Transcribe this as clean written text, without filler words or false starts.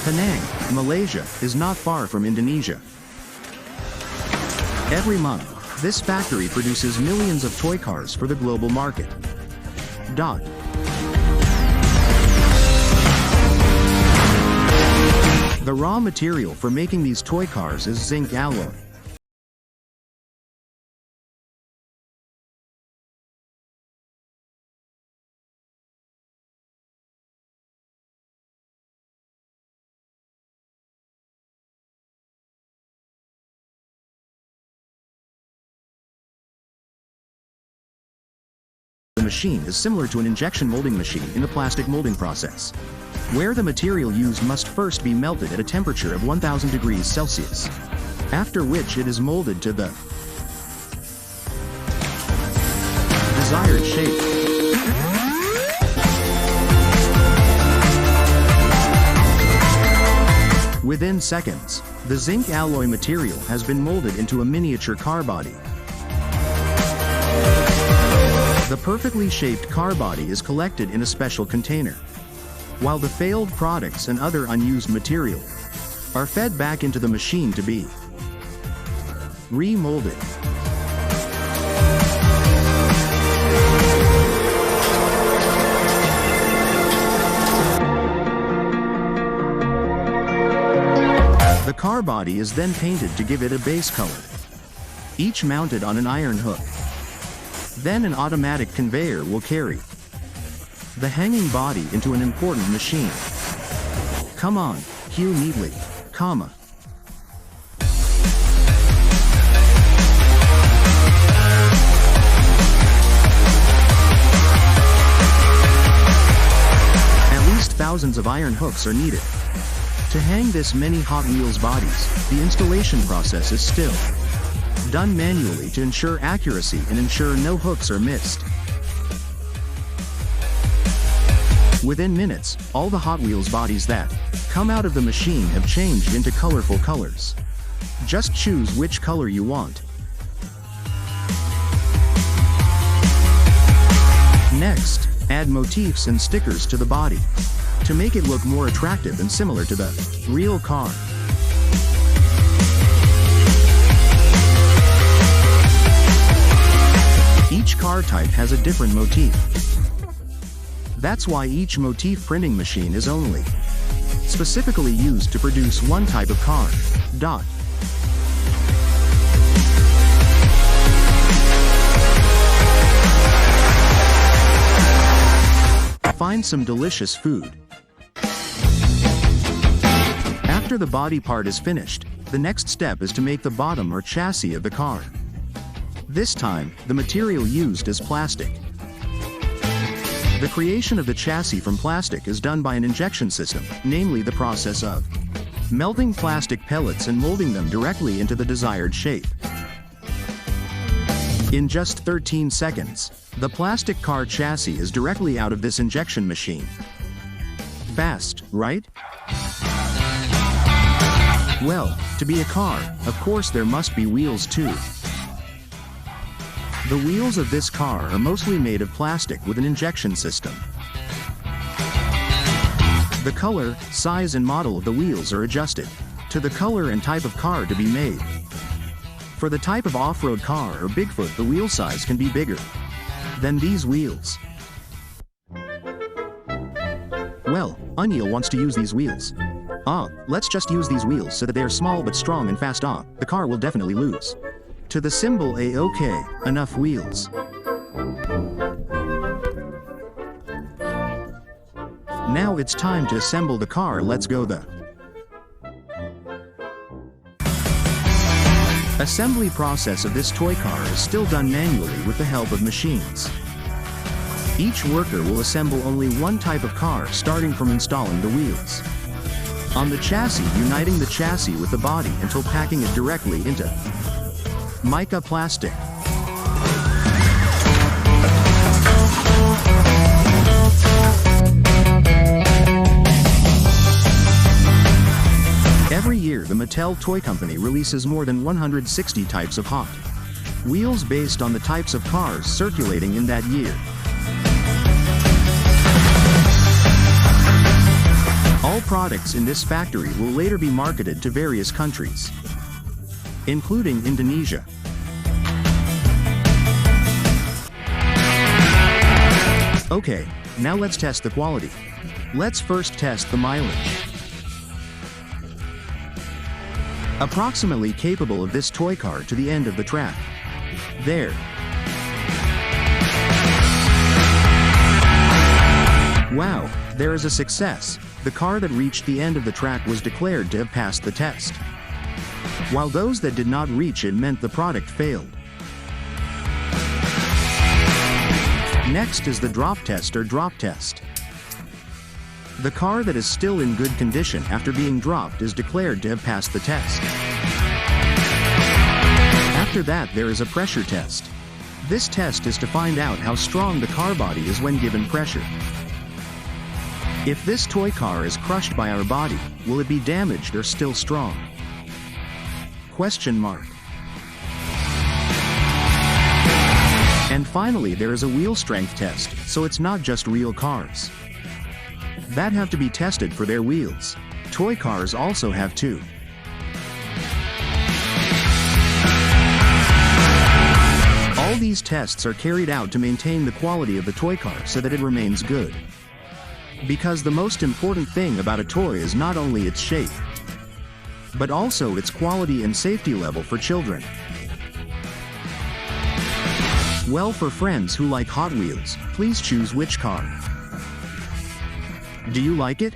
Penang, Malaysia, is not far from Indonesia. Every month, this factory produces millions of toy cars for the global market. The raw material for making these toy cars is zinc alloy. The machine is similar to an injection molding machine in the plastic molding process, where the material used must first be melted at a temperature of 1000 degrees Celsius, after which it is molded to the desired shape. Within seconds, the zinc alloy material has been molded into a miniature car body. The perfectly shaped car body is collected in a special container, while the failed products and other unused material are fed back into the machine to be remolded. The car body is then painted to give it a base color, each mounted on an iron hook. Then an automatic conveyor will carry the hanging body into an important machine. Come on, hew neatly, comma. At least thousands of iron hooks are needed to hang this many Hot Wheels bodies. The installation process is still done manually to ensure accuracy and ensure no hooks are missed. Within minutes, all the Hot Wheels bodies that come out of the machine have changed into colorful colors. Just choose which color you want. Next, add motifs and stickers to the body to make it look more attractive and similar to the real car. Each car type has a different motif. That's why each motif printing machine is only specifically used to produce one type of car. Find some delicious food. After the body part is finished, the next step is to make the bottom or chassis of the car. This time, the material used is plastic. The creation of the chassis from plastic is done by an injection system, namely the process of melting plastic pellets and molding them directly into the desired shape. In just 13 seconds, the plastic car chassis is directly out of this injection machine. Fast, right? Well, to be a car, of course there must be wheels too. The wheels of this car are mostly made of plastic with an injection system. The color, size and model of the wheels are adjusted to the color and type of car to be made. For the type of off-road car or Bigfoot, the wheel size can be bigger than these wheels. Well, Anil wants to use these wheels. Let's just use these wheels so that they are small but strong and fast. The car will definitely lose to the symbol A. Okay, enough wheels. Now it's time to assemble the car. Let's go. The assembly process of this toy car is still done manually with the help of machines. Each worker will assemble only one type of car, starting from installing the wheels on the chassis, uniting the chassis with the body until packing it directly into mica plastic. Every year, the Mattel toy company releases more than 160 types of Hot Wheels based on the types of cars circulating in that year. All products in this factory will later be marketed to various countries, including Indonesia. Okay, now let's test the quality. Let's first test the mileage. Approximately capable of this toy car to the end of the track. There. Wow, there is a success. The car that reached the end of the track was declared to have passed the test, while those that did not reach it meant the product failed. Next is the drop test or drop test. The car that is still in good condition after being dropped is declared to have passed the test. After that, there is a pressure test. This test is to find out how strong the car body is when given pressure. If this toy car is crushed by our body, will it be damaged or still strong? Question mark. And finally, there is a wheel strength test, so it's not just real cars that have to be tested for their wheels. Toy cars also have too. All these tests are carried out to maintain the quality of the toy car so that it remains good. Because the most important thing about a toy is not only its shape, but also its quality and safety level for children. Well, for friends who like Hot Wheels, please choose which car. Do you like it?